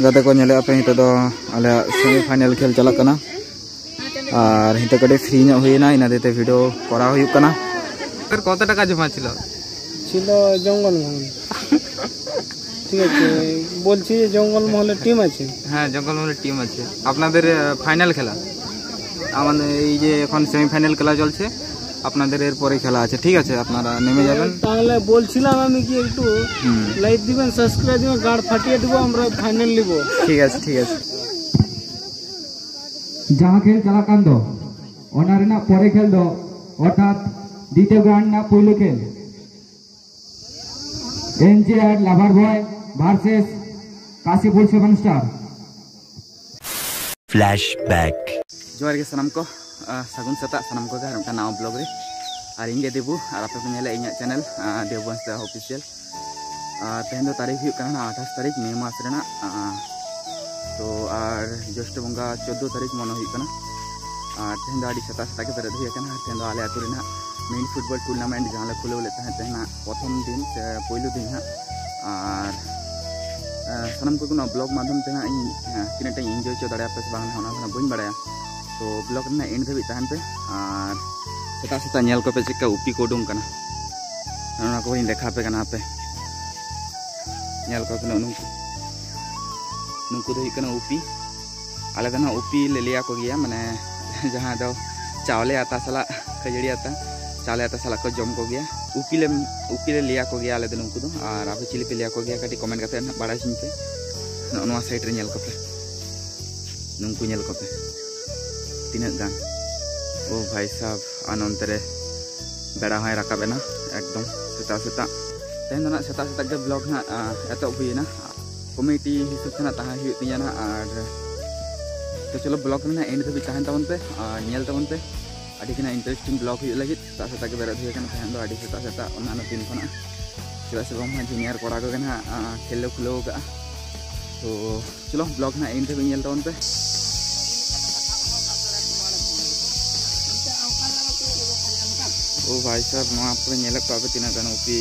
गाते को नेले पे हित दो आले सेमीफाइनल खेल चलक कना और हित कटे फ्री नो हुईना इना देते वीडियो करा हुई कना कर কত টাকা জমা ছিল ছিল জঙ্গল মহল ঠিক আছে বলছি জঙ্গল মহলের টিম আছে হ্যাঁ জঙ্গল মহলের টিম আছে আপনাদের ফাইনাল খেলা আমাদের এই যে এখন সেমিফাইনাল খেলা চলছে আপনাদের এর পরে খেলা আছে ঠিক আছে আপনারা নেমে যাবেন তাহলে বলছিলাম আমি কি একটু লাইক দিবেন সাবস্ক্রাইব দিবেন গার্ড ফাটিয়ে দেব আমরা ফাইনাল নিব ঠিক আছে जहाँ खेल चला कान दो ओना परे खेल दो अर्थात द्वितीय ग्राउंड ना पहले खेल एनजेआर लाभार boy versus Kashipur 7 star flashback जोहार के सनम को सगुन सता सनम को का नाव ब्लॉग रे और इंगे देबू और आपे पेनेले इኛ चैनल देववंश ऑफिशियल तेहन दो तारीख हुई करना 28 तारीख मे मास रेना तो और ज्येष्ठ बंगा 14 तारीख मन हुई करना तेहन दो आडी सता सता के बेरद हुई करना तेहन दो आले आतु रेना मेन फुटबॉल टूर्नामेंट जहाँ खुले तहन तेहना प्रथम दिन से पहलू दिन और सनम को ब्लॉग माध्यम तेना तीनटा एंजॉय चो दाड़ा पे बांग बन बाड़ा तो ब्लॉग ना एंड धाबी तहन पे और सेता सेता नेल को पे चेका उपी को उडुंग कना ना को देखा पे कना पे नेल को नुकु दो हिकना उपी आले दना उपी ले लिया को गया माने जहां दो चावले आता सला खजड़ी आता चावले आता सला को जम को गया उपी ले लिया को गया आले दन नुकु दो और आप चिली पे लिया को गया कटी कमेंट करते ना बड़ा सिन पे नोवा साइड रे नेल को पे नुकु नेल को पे तीन गान ओ भाई साहब आनंतरे बेड़ा हाय रकाबेना एकदम सेता सेता तेन ना सेता सेता के ब्लॉग ना एतो हुईना कमिटी हिसाब से ना तहा हुई तिया ना और तो चलो ब्लॉग में ना एंड धाबी तहन तबन पे नेल तबन पे आडी किना इंटरेस्टिंग ब्लॉग हुई लगी सेता सेता के बेड़ा हुई कना तहन दो आडी सेता सेता ओना तीन खना चला से बम जूनियर कोड़ा को ना खेल खुलो का तो चलो ब्लॉग ना एंड धाबी नेल तबन पे ओ भाई साहब नवा पे नेलक को तीन गान उपी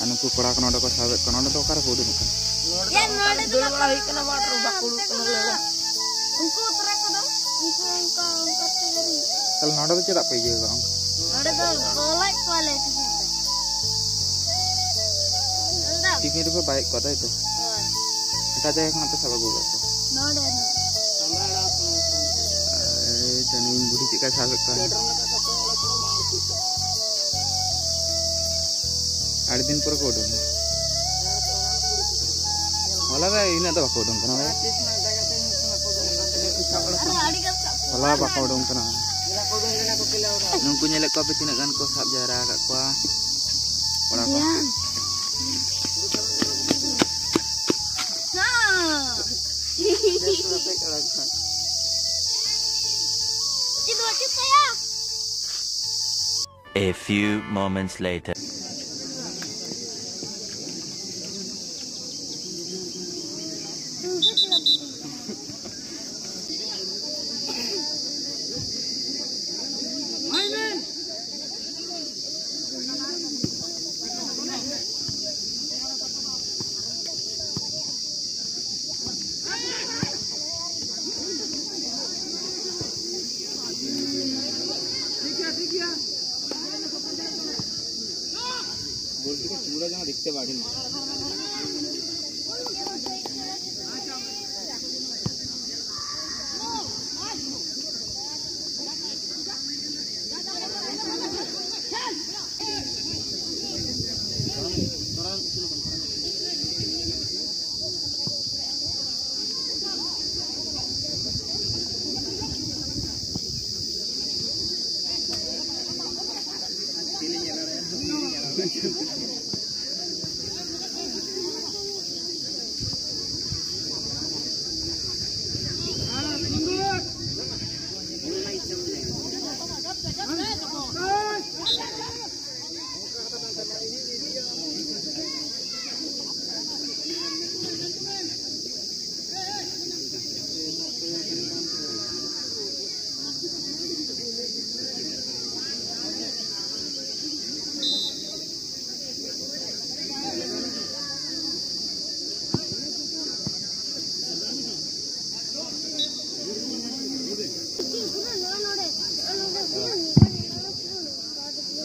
अनुकु कोड़ा को नोडो को साबे को नोडो तो कार को उडुक कन ये नोडो तो बड़ा ही कना वाटर बाकुड़ कन लेगा उनको उतरा को दो उनका तेरी कल नोडो तो चेदा पे जेगा नोडो तो बोलाई वाले टिफिन रे बाइक कदाई तो এটা জায়গা এখন তো সাবা গোবা नोडो हमरा जनी बुढ़ी चिका साबे का आठ दिन पर कोड होला रे इना तो कोड कना भाई होला बा कोड कना नुंकु नेले को पे तीन गान को साब जरा का को ओरा को A few moments later. चूड़ा जहाँ दिखते बाड़ी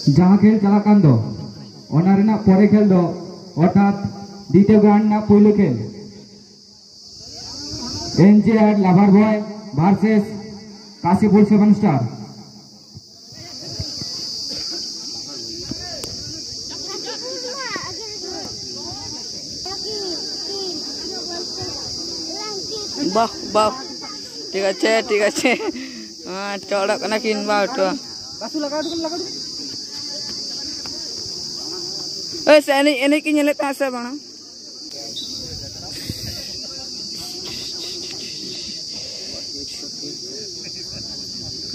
जहाँ खेल चलाकान दो ओना रेना परे खेल दो अर्थात द्वितीय ग्राउंड ना पहले खेल एनजेआर लाभार बॉय वर्सेस काशीपुर 7 स्टार। বাহ বাহ ঠিক আছে চড়ক না কিনবা ওটা ওই সেনে এনে কি নেলে তাসে বানা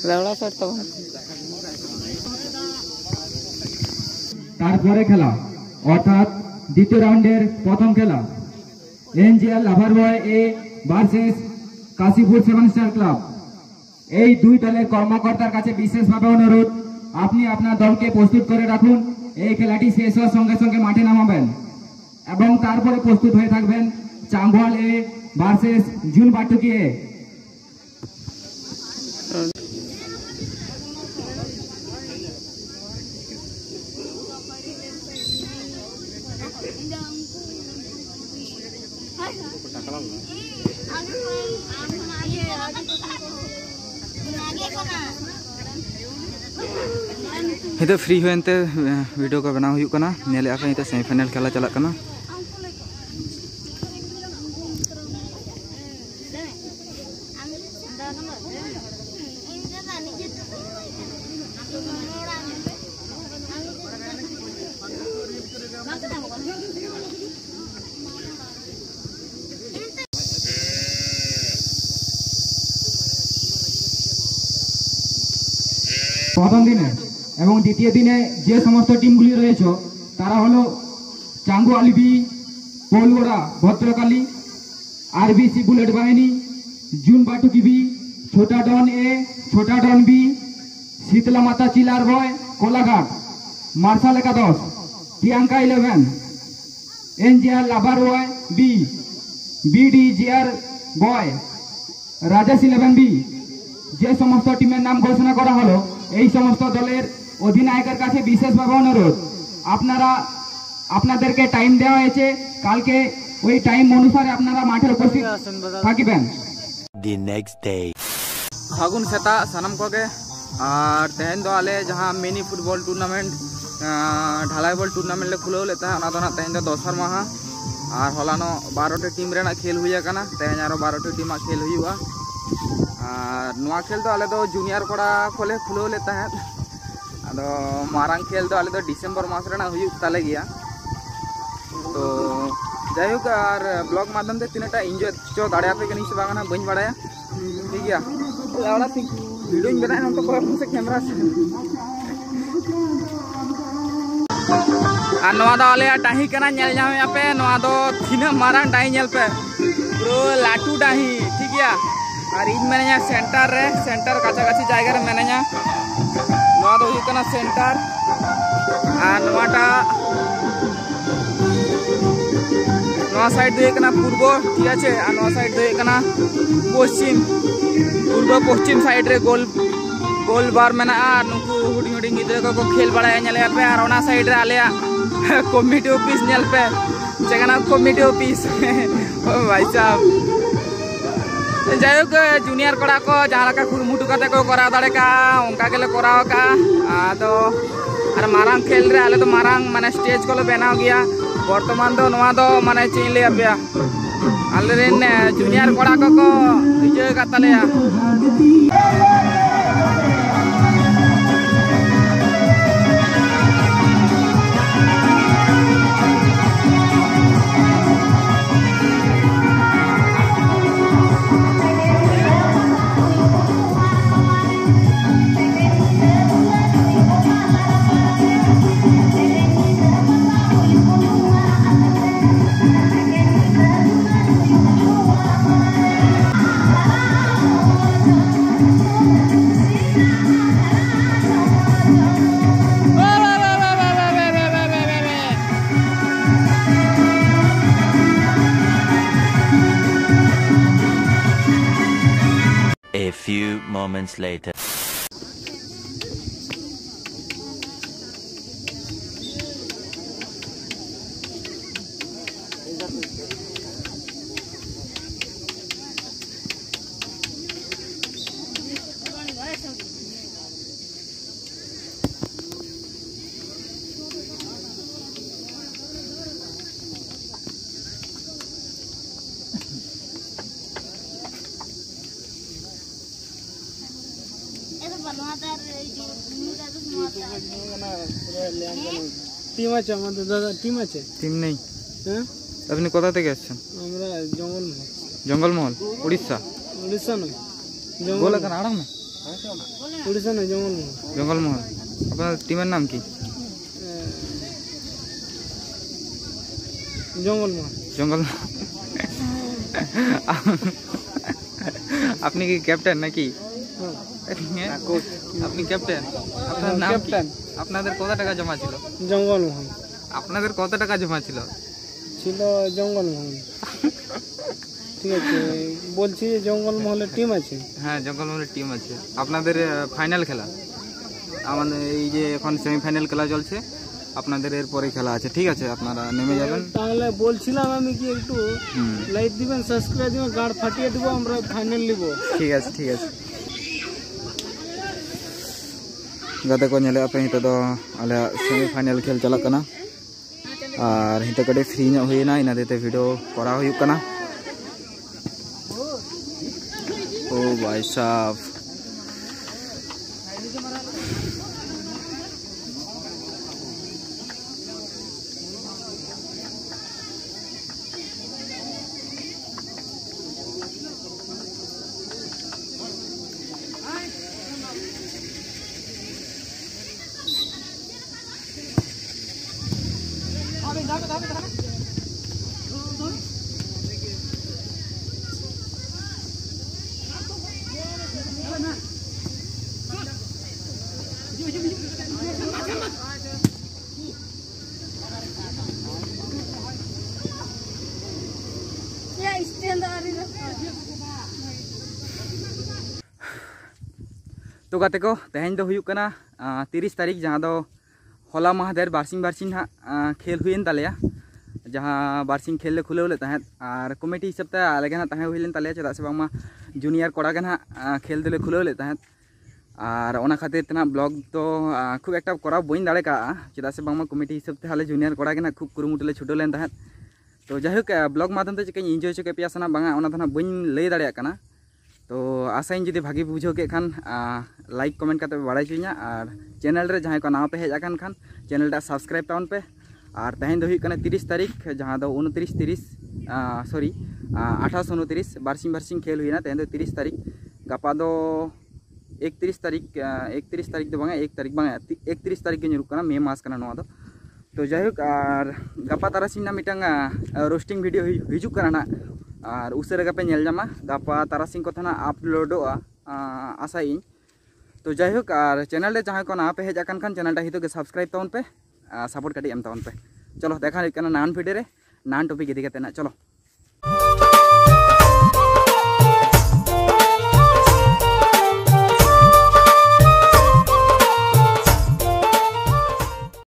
রাওলা স্যার তো তারপরে খেলা অর্থাৎ দ্বিতীয় রাউন্ডের প্রথম খেলা এনজিএল লাভার বয় এ ভার্সেস কাশীপুর 7 স্টার ক্লাব। এই দুই দলের কর্মকর্তার কাছে বিশেষভাবে অনুরোধ আপনি আপনার দলকে প্রস্তুত করে রাখুন। এই খেলাটি শেষ হওয়ার সঙ্গে সঙ্গে মাঠে নামাবেন এবং তারপরে প্রস্তুত হয়ে থাকবেন চাঙ্গুয়াল এ ভার্সেস জুন বাটুকি এ। इधर फ्री होते वीडियो को बनाव हुई कना नेले आका इधर सेमीफाइनल खेला चला कना। প্রথম দিনে এবং দ্বিতীয় দিনে যে সমস্ত টিমগুলি রয়েছে তারা হলো চাঙ্গুয়াল বি, পোলগোড়া ভদ্রকালী, আরবিসি বুলেট বাহিনী, জুন বাটুকি বি, ছোটা ডন এ, ছোটা ডন বি, শীতলা মাতা চিলার বয় কোলাঘাট, মার্শাল একাদশ, প্রিয়াঙ্কা 11, এনজিআর লাভার বয় বি, বিডিজিআর বয় রাজেশ 11 বি। যে সমস্ত টিমের নাম ঘোষণা করা হলো এই সমস্ত দলের অধিনায়কের কাছে বিশেষভাবে অনুরোধ আপনারা আপনাদেরকে টাইম দেওয়া হয়েছে কালকে ওই টাইম অনুসারে আপনারা মাঠে উপস্থিত থাকবেন। The next day. फागुन सेता सनम को के और तेहन दो आले जहाँ मिनी फुटबॉल टूर्नामेंट ढालाई बॉल टूर्नामेंट ले खुलो लेता है ना तेहन दो दोसर माहा और हलानो 12 टीम रेना खेल हुई है तेहन आरो 12 टीम खेल हुआ और नुआ खेल तो आले तो जूनियर कोड़ा खोले खुलो लेता है अदो मारांग खेल तो आले तो डिसेंबर मास रेना हुई ताले गया तो जायहोक और ब्लॉग माध्यम से तीनटा एंजॉय चो दाड़े पे कनी से बागाना बन बड़ाया ठीक है लावड़ा ठीक वीडियो इन बनाए हम तो पूरा से कैमरा से आ नवा दो आले डाही कना नेल जामे पे नवा दो थिना मारांग डाही नेल पे पूरा लाटू डाही ठीक है और इन मैंने सेंटर रे सेंटर काछाकाछि जायगा रे मैंने नवा दो हुई कना सेंटर और नवाटा नवा साइड दो कना पूर्व ठीक है और नवा साइड दो कना पश्चिम पूर्व पश्चिम साइड रे गोल गोल बार मेना नुकु हुडिंग हुडिंग गिद्रा को खेल बड़ाया नेले पे और ओना साइड रे आले कमिटी ऑफिस नेल पे चेकना कमिटी ऑफिस भाई साहब जायक जूनियर कड़ा को जहाँ कुरुमुटु करते को करा दाड़े का उनका के लिए कराव का तो और मारांग खेल रे आले तो मारांग माने स्टेज को बनाव गया बर्तमान तो नवा दो माने चीन ले पे आले रेन जूनियर कड़ा को इजे कातलेया A few moments later. Team আছে আমাদের দাদা, টিম আছে। টিম নেই? হ্যাঁ, আপনি কোথা থেকে এসেছেন? আমরা জঙ্গলমহল। জঙ্গলমহল, উড়িষ্যা? উড়িষ্যা নয়, বলে কেন আরাম না? উড়িষ্যা নয়, জঙ্গলমহল। জঙ্গলমহল। আপনার টিমের নাম কি? জঙ্গলমহল। জঙ্গলমহল। আপনি কি ক্যাপ্টেন নাকি? আপনি ক্যাপ্টেন? আপনার নাম ক্যাপ্টেন। আপনাদের কত টাকা জমা ছিল? জঙ্গলমহল আপনাদের কত টাকা জমা ছিল? ছিল জঙ্গলমহল। ঠিক আছে, বলছি যে জঙ্গলমহলের টিম আছে। হ্যাঁ, জঙ্গলমহলের টিম আছে। আপনাদের ফাইনাল খেলা, আমাদের এই যে এখন সেমিফাইনাল খেলা চলছে, আপনাদের এরপরে খেলা আছে। ঠিক আছে, আপনারা নেমে যাবেন। তাহলে বলছিলাম আমি কি একটু লাইক দিবেন, সাবস্ক্রাইব দিবেন, গাড় ফাটিয়ে দিব, আমরা ফাইনাল নিব। ঠিক আছে, ঠিক আছে। गाते को नेले पे हित दो आले सेमीफाइनल खेल चला कना और हित कटे फ्री न होइना इना देते वीडियो करा हुई कना। ओ भाई साहब, Ya stand ari na. तो गाते को तेहन दो हुयुक कना 30 तारीख जहाँ दो होला महादेर बारसिंग बारसिंग हा खेल हुईन तालेया, जहाँ बारसिंग खेल ले खुले ले तहत और कमेटी हिसाब ते अलग ना तहे हुईन तालेया चदा से बांगमा जूनियर कोड़ा के ना खेल दे ले खुले ले तहत और ओना खातिर तना ब्लॉग तो खूब एक करा बइन दाड़े का चदा से बांगमा कमेटी हिसाब ते हाले जूनियर कोड़ा के ना खूब कुरुमुटु ले छुटो लेन तहत। तो जाहिक ब्लॉग माध्यम ते चिकन एंजॉय चके पिया सना बांगा ओना धना बइन लई दाड़े कना। तो आशाइन जुदी भागी बुझो के खान लाइक कमेंट करते बाड़ा चुना और चैनल रे जहाँ को नाव पे हेजान खान चैनल टा सब्सक्राइब टाउन पे और तहन दो 30 तारीख जहाँ दो 29 सॉरी 28 29 बारसिंग बारसिंग खेल हुई ना तहन दो 30 तारीख गपा दो 31 तारीख 31 तारीख दो 1 तारीख 31 तारीख के नुरुक मे मास कना नवा दो। तो जाहिक और गपा तारासिंग ना मिटांग रोस्टिंग वीडियो हिजुक कना ना और उसरे पे नेल जामा गपा तारासिंग को थाना अपलोडोआ आशाइन। तो जाहिक और चैनल रे जहाँ को ना पे हेज खान चैनल टा हितो के सब्सक्राइब टाउन पे सपोर्ट कटी एम टाउन पे। चलो देखा नान वीडियो रे नान टॉपिक इदी कते ना चलो।